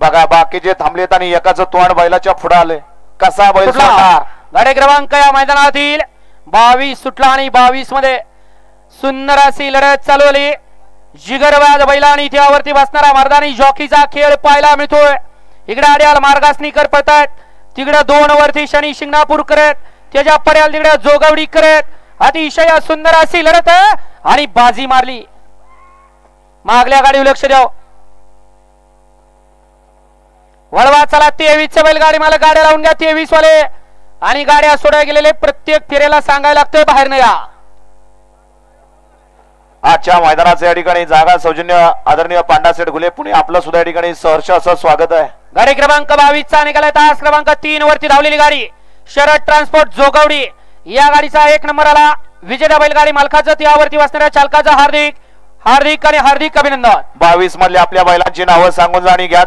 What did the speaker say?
बघा बाकीचे थांबलेत आणि एकाचं तोंड बैलाच्या पुढे आले. कसा बैल सुटणार. गाडी क्रमांक या मैदानातील 22 सुटला आणि 22 मध्ये सुंदर अशी लढत चालवली. जिगरबाज बैलांनी त्यावरती बसणारा मर्दानी जॉकीचा खेळ पाहायला मिळतोय. इकडे आड्याल मार्गासनी कर पडतात, तिकडे 2 वरती शनी शिंगणापूर करत, त्याच्या पर्याल तिकडे जोगवडी करत अतिशय सुंदर अशी लढत आणि बाजी मारली. मागल्या गाडीवर लक्ष द्या. वळवा चला 23 बैलगाडी मला गाड्या लावून घ्या 23 वाले आणि गाड्या सोडायला गेलेले प्रत्येक फेऱ्याला सांगायला लागतंय बाहेर न या. आजच्या मैदानाचे या ठिकाणी जागा सौजन्य आदरणीय पांडा सेठ गुले पुणे आपलं सुद्धा या ठिकाणी सहर्ष असं स्वागत आहे. गाडी क्रमांक 22 चा निघाला तास क्रमांक 3 वरती धावलेली गाडी शरद ट्रान्सपोर्ट जोगवडी. या गाडीचा 1 नंबर आला. विजेता बैलगाडी मालकाचं त्यावरती बसणाऱ्या चालकाचं हार्दिक हार्दिक आणि हार्दिक अभिनंदन. 22 मधल्या आपल्या बैलांची नावं सांगून जाणी घ्या.